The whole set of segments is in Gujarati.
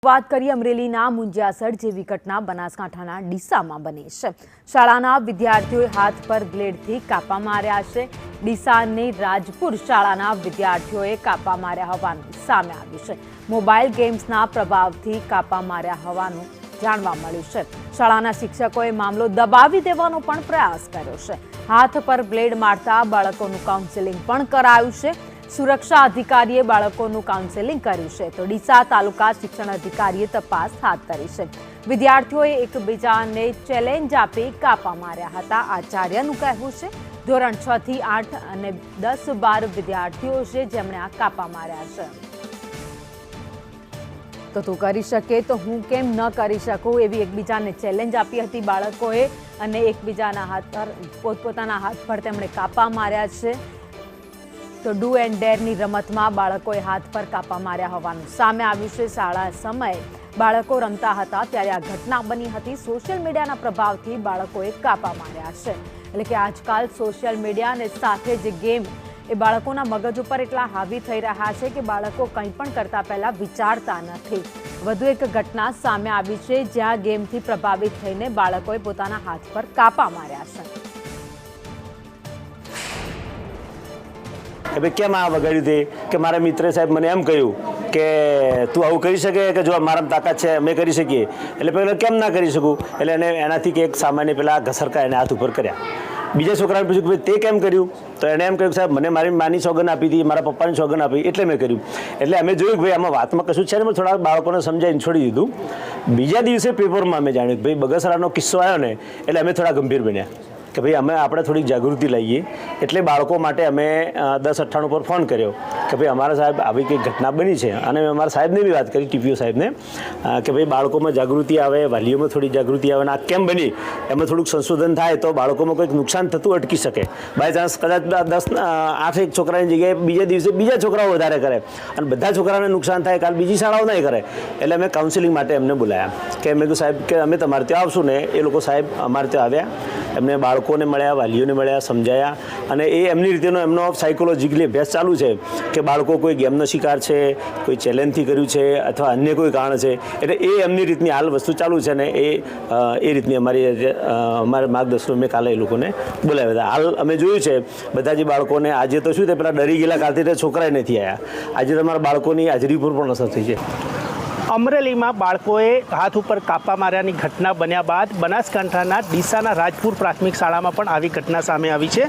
વાત કરીએ અમરેલીના મુંજિયાસર જેવી ઘટના બનાસકાંઠાના ડીસામાં બની છે। શાળાના વિદ્યાર્થીઓએ હાથ પર બ્લેડથી કાપા માર્યા છે। ડીસાની રાજપુર શાળાના વિદ્યાર્થીઓએ કાપા માર્યા હોવાનું સામે આવ્યું છે। મોબાઈલ ગેમ્સના પ્રભાવથી કાપા માર્યા હોવાનું જાણવા મળ્યું છે। શાળાના શિક્ષકોએ મામલો દબાવી દેવાનો પણ પ્રયાસ કર્યો છે। હાથ પર બ્લેડ મારતા બાળકોનું કાઉન્સેલિંગ પણ કરાયું છે। સુરક્ષા અધિકારીએ બાળકોનું કાઉન્સેલિંગ કર્યું છે તો ડીસા તાલુકા શિક્ષણ અધિકારીએ તપાસ હાથ ધરી છે। વિદ્યાર્થીઓએ એકબીજાને ચેલેન્જ આપી કાપા માર્યા હતા। આચાર્યનું કહેવું છે ધોરણ 6 થી 8 અને 10-12 વિદ્યાર્થીઓ છે જેમણે આ કાપા માર્યા છે। તો તું કરી શકે તો હું કેમ ન કરી શકું એવી એકબીજાને ચેલેન્જ આપી હતી બાળકોએ અને એકબીજાના હાથ પર પોતપોતાના હાથ પર તેમણે કાપા માર્યા છે। તો ડુ એન્ડ ડેરની રમતમાં બાળકોએ હાથ પર કાપા માર્યા હોવાનું સામે આવ્યું છે। શાળા સમયે બાળકો રમતા હતા ત્યારે આ ઘટના બની હતી। સોશિયલ મીડિયાના પ્રભાવથી બાળકોએ કાપા માર્યા છે। એટલે કે આજકાલ સોશિયલ મીડિયા અને સાથે જ ગેમ એ બાળકોના મગજ ઉપર એટલા હાવી થઈ રહ્યા છે કે બાળકો કંઈ પણ કરતા પહેલા વિચારતા નથી। વધુ એક ઘટના સામે આવી છે જ્યાં ગેમથી પ્રભાવિત થઈને બાળકોએ પોતાના હાથ પર કાપા માર્યા છે। भाई केम आ वगाड्યું थी कि मारा मित्र साहेब मैंने एम कहूँ कि तू आવું કરી શકે કે જો મારા તાકાત છે અમે કરી શકીએ એટલે પહેલાં કેમ ના કરી શકું એટલે એને એનાથી કે એક સામાન્ય પેલા ઘસરકા એને હાથ ઉપર કર્યા। બીજા છોકરાને પૂછ્યું કે ભાઈ તે કેમ કર્યું તો એણે એમ કહ્યું સાહેબ મને મારી માની સોગન આપી હતી મારા પપ્પાની સોગન આપી એટલે મેં કર્યું। એટલે અમે જોયું કે ભાઈ આમાં વાતમાં કશું છે ને મેં થોડા બાળકોને સમજાવીને છોડી દીધું। બીજા દિવસે પેપરમાં અમે જાણ્યું કે ભાઈ બગસરાનો કિસ્સો આવ્યો ને એટલે અમે થોડા ગંભીર બન્યા કે ભાઈ અમે આપણે થોડીક જાગૃતિ લાવીએ। એટલે બાળકો માટે અમે 1098 પર ફોન કર્યો કે ભાઈ અમારા સાહેબ આવી કંઈક ઘટના બની છે અને મેં અમારા સાહેબને બી વાત કરી ટીપીઓ સાહેબને કે ભાઈ બાળકોમાં જાગૃતિ આવે વાલીઓમાં થોડી જાગૃતિ આવે અને આ કેમ બની એમાં થોડુંક સંશોધન થાય તો બાળકોમાં કંઈક નુકસાન થતું અટકી શકે। બાય ચાન્સ કદાચ 8 છોકરાની જગ્યાએ બીજા દિવસે બીજા છોકરાઓ વધારે કરે અને બધા છોકરાને નુકસાન થાય કાલ બીજી શાળાઓ નહીં કરે। એટલે અમે કાઉન્સિલિંગ માટે એમને બોલાયા કે મેં કીધું સાહેબ કે અમે તમારે ત્યાં આવશું ને એ લોકો સાહેબ અમારે ત્યાં આવ્યા એમને બાળકોને મળ્યા વાલીઓને મળ્યા સમજાયા અને એ એમની રીતેનો એમનો સાયકોલોજીકલી અભ્યાસ ચાલુ છે કે બાળકો કોઈ ગેમનો શિકાર છે કોઈ ચેલેન્જથી કર્યું છે અથવા અન્ય કોઈ કારણ છે એટલે એ એમની રીતની હાલ વસ્તુ ચાલુ છે ને એ રીતની અમારા માર્ગદર્શનો મેં કાલે એ લોકોને બોલાવ્યા હતા। હાલ અમે જોયું છે બધા જે બાળકોને આજે તો શું તે પેલા ડરી ગયેલા કાલથી છોકરાએ નથી આવ્યા આજે તમારા બાળકોની હાજરી પર પણ અસર થઈ છે। અમરેલીમાં બાળકોએ હાથ ઉપર કાપા માર્યાની ઘટના બન્યા બાદ બનાસકાંઠાના ડીસાના રાજપુર પ્રાથમિક શાળામાં પણ આવી ઘટના સામે આવી છે।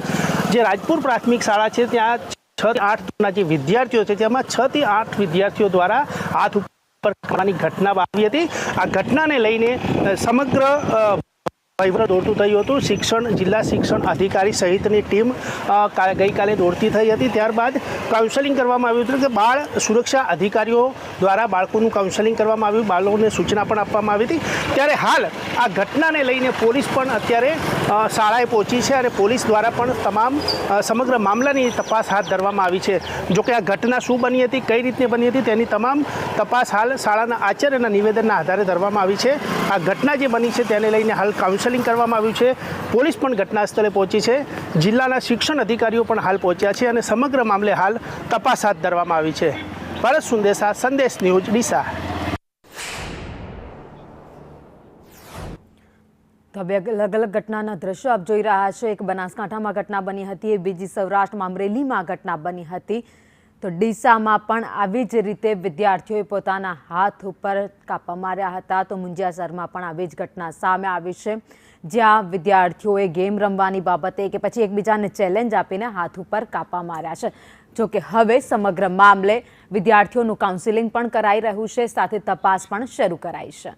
જે રાજપુર પ્રાથમિક શાળા છે ત્યાં 6 થી 8ના જે વિદ્યાર્થીઓ છે તેમાં 6 થી 8 વિદ્યાર્થીઓ દ્વારા હાથ ઉપર કરવાની ઘટના આવી હતી। આ ઘટનાને લઈને સમગ્ર વહીવટ દોડતું થયું હતું। જિલ્લા શિક્ષણ અધિકારી સહિતની ટીમ ગઈકાલે દોડતી થઈ હતી। ત્યારબાદ કાઉન્સેલિંગ કરવામાં આવ્યું હતું કે બાળ સુરક્ષા અધિકારીઓ દ્વારા બાળકોનું કાઉન્સેલિંગ કરવામાં આવ્યું બાળકોને સૂચના પણ આપવામાં આવી હતી। ત્યારે હાલ આ ઘટનાને લઈને પોલીસ પણ અત્યારે શાળાએ પહોંચી છે અને પોલીસ દ્વારા પણ તમામ સમગ્ર મામલાની તપાસ હાથ ધરવામાં આવી છે। જોકે આ ઘટના શું બની હતી કઈ રીતે બની હતી તેની તમામ તપાસ હાલ શાળાના આચાર્યના નિવેદનના આધારે ધરવામાં આવી છે। આ ઘટના જે બની છે તેને લઈને હાલ કાઉન્સેલિંગ કરવામાં આવ્યું છે। પોલીસ પણ ઘટના સ્થળે પહોંચી છે। જિલ્લાના શિક્ષણ અધિકારીઓ પણ હાલ પહોંચ્યા છે અને સમગ્ર મામલે હાલ તપાસ હાથ ધરવામાં આવી છે। ભરત સુંદેસા, સંદેશ ન્યૂઝ, ડીસા। તો હવે અલગ અલગ ઘટનાના દ્રશ્યો આપ જોઈ રહ્યા છો। એક બનાસકાંઠામાં ઘટના બની હતી બીજી સૌરાષ્ટ્રમાં અમરેલીમાં ઘટના બની હતી તો ડીસામાં પણ આવી જ રીતે વિદ્યાર્થીઓએ પોતાના હાથ ઉપર કાપા માર્યા હતા તો મુંજિયાસરમાં પણ આવી જ ઘટના સામે આવી છે જ્યાં વિદ્યાર્થીઓએ ગેમ રમવાની બાબતે કે પછી એકબીજાને ચેલેન્જ આપીને હાથ ઉપર કાપા માર્યા છે। જોકે હવે સમગ્ર મામલે વિદ્યાર્થીઓનું કાઉન્સેલિંગ પણ કરાઈ રહ્યું છે સાથે તપાસ પણ શરૂ કરાઈ છે।